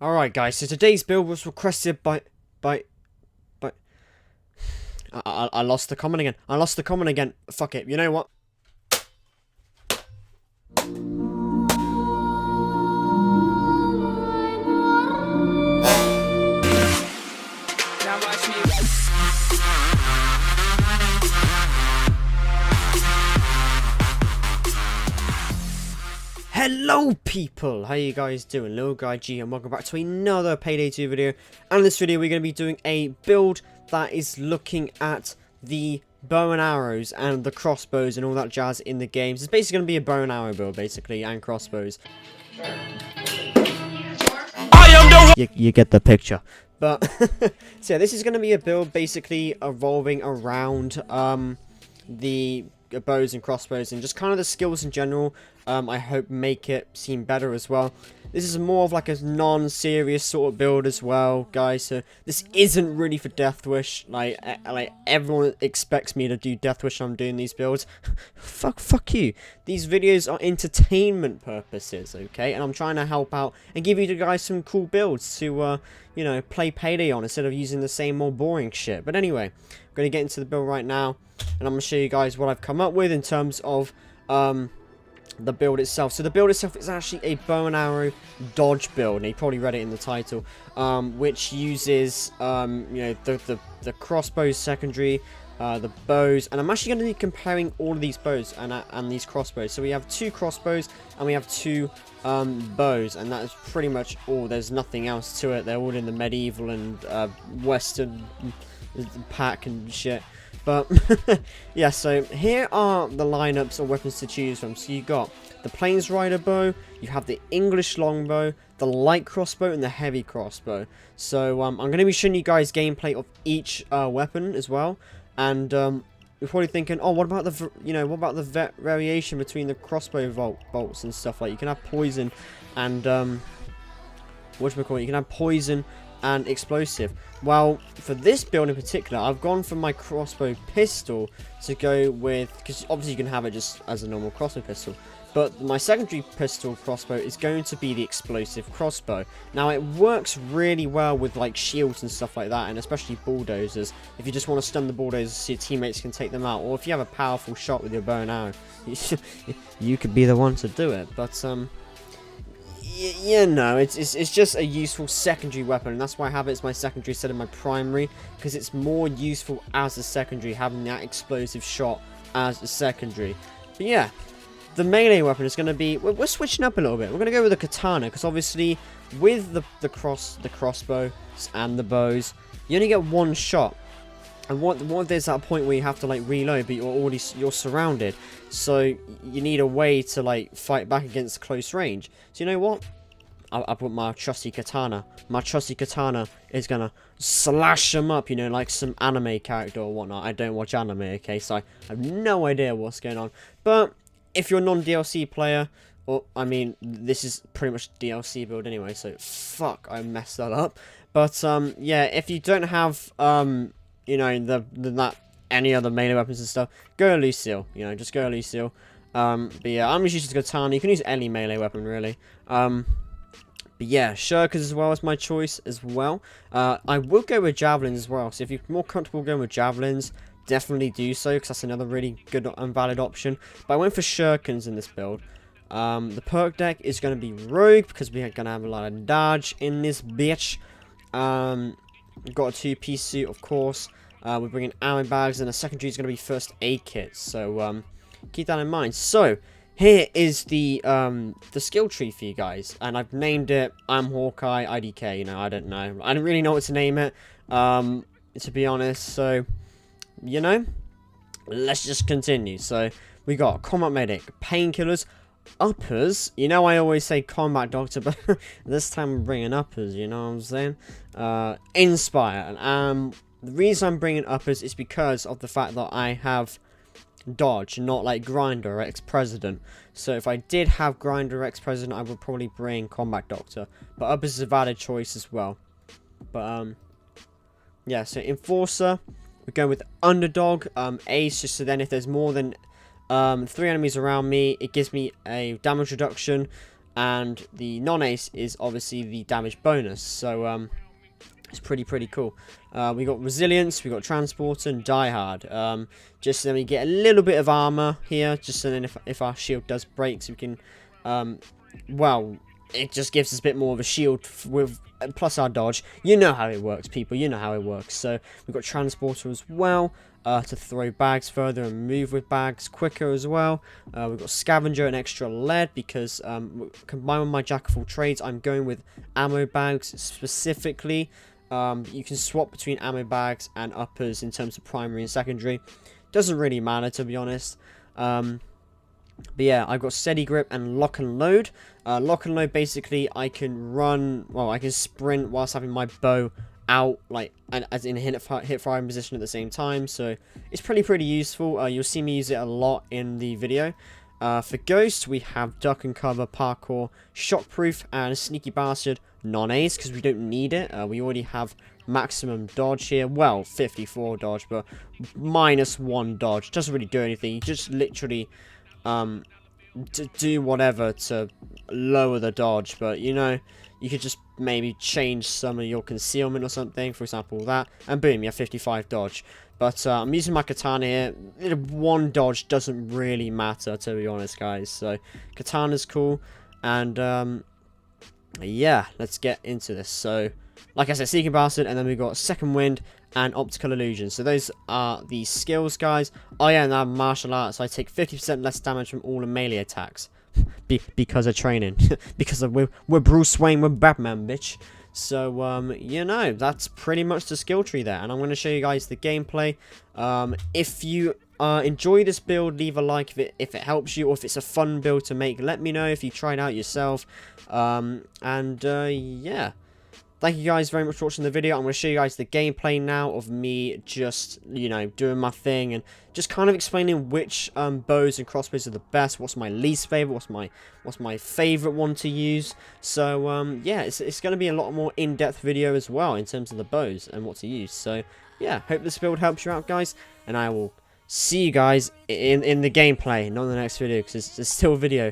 Alright guys, so today's build was requested by I lost the comment again. I lost the comment again. Fuck it. You know what? Now watch me. Hello people! How you guys doing? Little Guy G and welcome back to another Payday 2 video. And in this video we're going to be doing a build that is looking at the bow and arrows and the crossbows and all that jazz in the games. It's basically going to be a bow and arrow build basically, and crossbows. You get the picture. But, so yeah, this is going to be a build basically evolving around the bows and crossbows and just kind of the skills in general. I hope make it seem better as well. This is more of like a non-serious sort of build as well, guys. So this isn't really for Death Wish. Like everyone expects me to do Death Wish when I'm doing these builds. fuck you. These videos are entertainment purposes, okay? And I'm trying to help out and give you guys some cool builds to, you know, play Payday on instead of using the same more boring shit. But anyway, I'm gonna get into the build right now, and I'm gonna show you guys what I've come up with in terms of the build itself. So the build itself is actually a bow and arrow dodge build, and you probably read it in the title, which uses you know, the crossbows secondary, the bows, and I'm actually going to be comparing all of these bows and these crossbows. So we have 2 crossbows and we have 2 bows, and that is pretty much all. There's nothing else to it. They're all in the medieval and western pack and shit. But, yeah, so here are the lineups of weapons to choose from. So you got the Plains Rider bow, you have the English longbow, the light crossbow, and the heavy crossbow. So, I'm going to be showing you guys gameplay of each weapon as well. And, you're probably thinking, oh, what about the, you know, what about the variation between the crossbow bolts and stuff? Like, you can have poison and, whatchamacallit, you can have poison and explosive. Well, for this build in particular, I've gone for my crossbow pistol to go with, because obviously you can have it just as a normal crossbow pistol, but my secondary pistol crossbow is going to be the explosive crossbow. Now, it works really well with like shields and stuff like that, and especially bulldozers. If you just want to stun the bulldozers so your teammates can take them out, or if you have a powerful shot with your bow and arrow, you could be the one to do it. But yeah, no, it's just a useful secondary weapon, and that's why I have it as my secondary instead of my primary, because it's more useful as a secondary, having that explosive shot as a secondary. But yeah, the melee weapon is going to be, we're switching up a little bit. We're going to go with the katana, because obviously with the crossbow and the bows, you only get one shot. And what if there's that point where you have to like reload, but you're surrounded, so you need a way to like fight back against close range. So you know what? I put my trusty katana. My trusty katana is gonna slash them up, you know, like some anime character or whatnot. I don't watch anime, okay, so I have no idea what's going on. But if you're a non-DLC player, or I mean, this is pretty much DLC build anyway, so fuck, I messed that up. But yeah, if you don't have you know, that any other melee weapons and stuff, go Lucille. You know, just go Lucille. But yeah, I'm just using the katana. You can use any melee weapon really. But yeah, shurikens as well is my choice as well. I will go with javelins as well. So if you're more comfortable going with javelins, definitely do so, because that's another really good and valid option. But I went for shurikens in this build. The perk deck is going to be rogue, because we're going to have a lot of dodge in this bitch. We've got a 2-piece suit, of course. We're bringing ammo bags, and the secondary is going to be first aid kits. So keep that in mind. So here is the skill tree for you guys, and I've named it I'm Hawkeye IDK. You know, I don't know. I don't really know what to name it, to be honest. So you know, let's just continue. So we got combat medic, painkillers, uppers. You know, I always say combat doctor, but this time I'm bringing uppers, you know what I'm saying? Inspire. And the reason I'm bringing uppers is because of the fact that I have dodge, not like grinder or ex-president. So if I did have grinder or ex-president, I would probably bring combat doctor, but uppers is a valid choice as well. But yeah, so enforcer, we're going with underdog. Ace, just so then if there's more than 3 enemies around me, it gives me a damage reduction. and the non-ace is obviously the damage bonus. So it's pretty cool. We got resilience, we got transporter, and die hard. Just so then we get a little bit of armor here, just so then if our shield does break, so we can, well, it just gives us a bit more of a shield with plus our dodge. You know how it works, people. You know how it works. So we've got transporter as well, to throw bags further and move with bags quicker as well. We've got scavenger and extra lead because combined with my jack of all trades, I'm going with ammo bags specifically. You can swap between ammo bags and uppers in terms of primary and secondary. Doesn't really matter, to be honest. But yeah, I've got steady grip and lock and load. Lock and load, basically, I can run, well, I can sprint whilst having my bow out, like, and as in hit firing position at the same time. So it's pretty useful. You'll see me use it a lot in the video. For Ghost, we have duck and cover, parkour, shockproof, and sneaky bastard non-ace because we don't need it. We already have maximum dodge here. Well, 54 dodge, but -1 dodge. Doesn't really do anything. You just literally to do whatever to lower the dodge, but you know, you could just maybe change some of your concealment or something, for example that, and boom, you have 55 dodge. But I'm using my katana here. 1 dodge doesn't really matter, to be honest, guys. So katana's cool, and yeah, let's get into this. So like I said, Seeking Bastard, and then we've got Second Wind and Optical Illusion. So those are the skills, guys. Oh yeah, and I have martial arts, so I take 50% less damage from all the melee attacks. Because of training. Because of we're Bruce Wayne, we're Batman, bitch. So, you know, that's pretty much the skill tree there. And I'm going to show you guys the gameplay. If you enjoy this build, leave a like if it helps you, or if it's a fun build to make. Let me know if you tried out yourself. Yeah. Thank you guys very much for watching the video. I'm going to show you guys the gameplay now of me just, you know, doing my thing and just kind of explaining which bows and crossbows are the best, what's my least favorite, what's my favorite one to use. So yeah, it's going to be a lot more in-depth video as well in terms of the bows and what to use. So yeah, hope this build helps you out, guys, and I will see you guys in the gameplay, not in the next video, because there's still a video.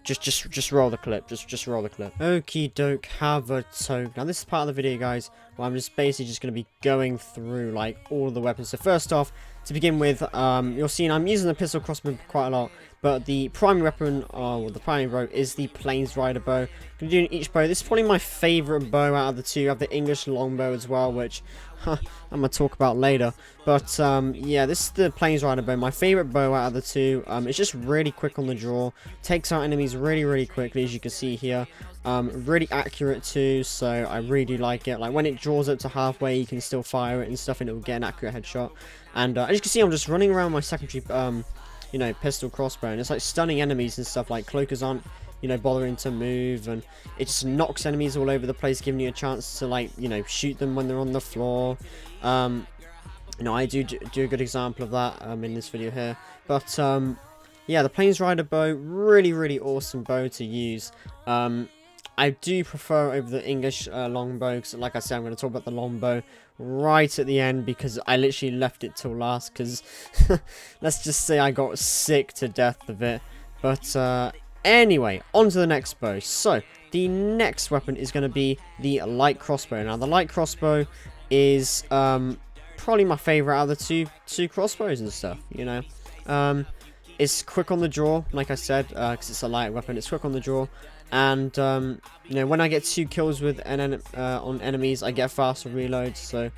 Just roll the clip. Just roll the clip. Okie doke, have a toke. Now this is part of the video, guys, where I'm just basically just going to be going through like all of the weapons. So first off, to begin with, you'll see I'm using the pistol crossbow quite a lot, but the primary weapon, or the primary bow, is the Plains Rider bow. I'm doing each bow. This is probably my favorite bow out of the two. I have the English longbow as well, which I'm gonna talk about later. But yeah, this is the Plains Rider bow, my favorite bow out of the two. It's just really quick on the draw, takes out enemies really quickly, as you can see here. Really accurate too, so I really do like it. Like when it draws up to halfway, you can still fire it and stuff, and it will get an accurate headshot. And as you can see, I'm just running around my secondary you know, pistol crossbow, and it's like stunning enemies and stuff. Like cloakers aren't, you know, bothering to move, and it just knocks enemies all over the place, giving you a chance to, like, you know, shoot them when they're on the floor. You know, I do a good example of that in this video here. But yeah, the Plains Rider bow, really awesome bow to use. I do prefer over the English longbow, because like I said, I'm going to talk about the longbow right at the end, because I literally left it till last, because let's just say I got sick to death of it. But anyway, on to the next bow. So the next weapon is going to be the light crossbow. Now the light crossbow is probably my favorite out of the two crossbows and stuff, you know. It's quick on the draw, like I said, because it's a light weapon. It's quick on the draw, and you know, when I get 2 kills with on enemies, I get faster reloads. So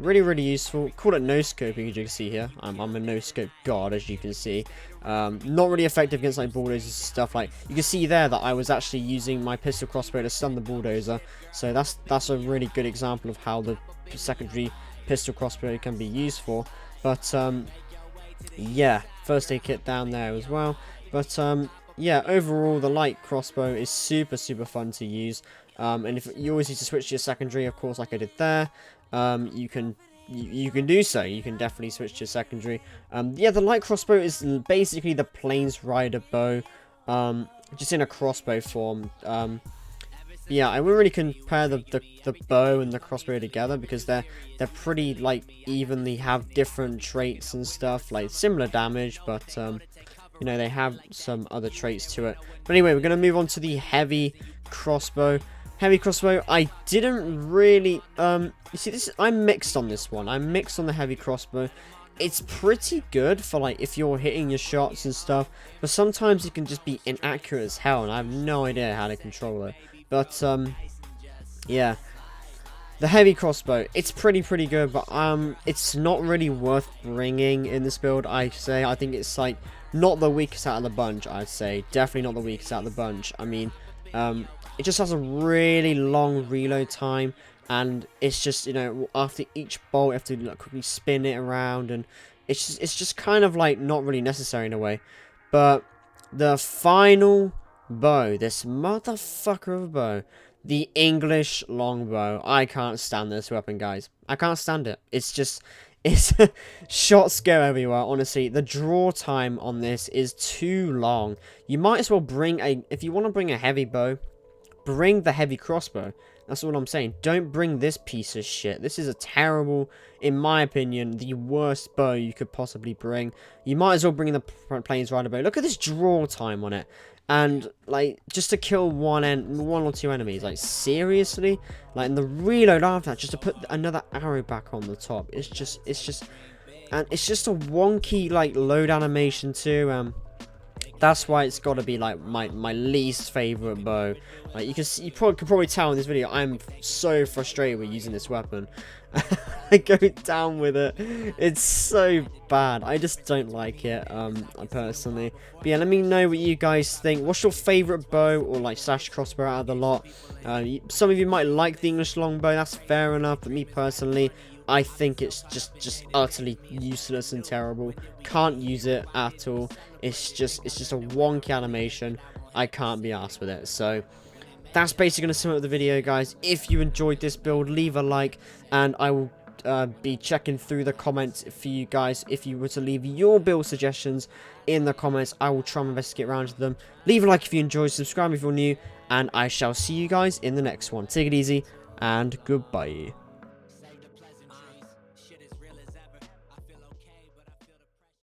really useful. Call it no scoping, as you can see here. I'm a no scope god, as you can see. Not really effective against like bulldozers and stuff. Like you can see there that I was actually using my pistol crossbow to stun the bulldozer. So that's a really good example of how the secondary pistol crossbow can be used for. But yeah, first aid kit down there as well. But yeah, overall the light crossbow is super fun to use. And if you always need to switch to your secondary, of course, like I did there, you can do so. You can definitely switch to your secondary. Yeah, the light crossbow is basically the Plains Rider bow, just in a crossbow form. Yeah, I wouldn't really compare the bow and the crossbow together, because they're pretty, like, evenly have different traits and stuff, like similar damage, but you know, they have some other traits to it. But anyway, we're going to move on to the heavy crossbow. Heavy crossbow, I didn't really, you see, I'm mixed on this one. I'm mixed on the heavy crossbow. It's pretty good for, like, if you're hitting your shots and stuff, but sometimes it can just be inaccurate as hell, and I have no idea how to control it. But, yeah. The heavy crossbow, it's pretty good, but, it's not really worth bringing in this build, I say. I think it's, like, not the weakest out of the bunch, I'd say. Definitely not the weakest out of the bunch. I mean, it just has a really long reload time, and it's just, you know, after each bolt, you have to like, quickly spin it around, and it's just kind of like not really necessary in a way. But the final bow, this motherfucker of a bow, the English longbow. I can't stand this weapon, guys. I can't stand it. It's just, it's shots go everywhere. Honestly, the draw time on this is too long. You might as well bring if you want to bring a heavy bow, bring the heavy crossbow. That's what I'm saying. Don't bring this piece of shit. This is a terrible, in my opinion, the worst bow you could possibly bring. You might as well bring the Plains Rider bow. Look at this draw time on it. And, like, just to kill one or two enemies. Like, seriously? Like, and the reload after that, just to put another arrow back on the top. It's just and it's just a wonky, like, load animation too. That's why it's got to be like my least favorite bow. Like you could probably tell in this video, I'm so frustrated with using this weapon. I go down with it. It's so bad. I just don't like it, personally. But yeah, let me know what you guys think. What's your favorite bow or like slash crossbow out of the lot? Some of you might like the English longbow. That's fair enough. But me personally, I think it's just utterly useless and terrible. Can't use it at all. It's just a wonky animation. I can't be arsed with it. So that's basically going to sum up the video, guys. If you enjoyed this build, leave a like, and I will be checking through the comments for you guys. If you were to leave your build suggestions in the comments, I will try my best to get around to them. Leave a like if you enjoyed, subscribe if you're new, and I shall see you guys in the next one. Take it easy, and goodbye.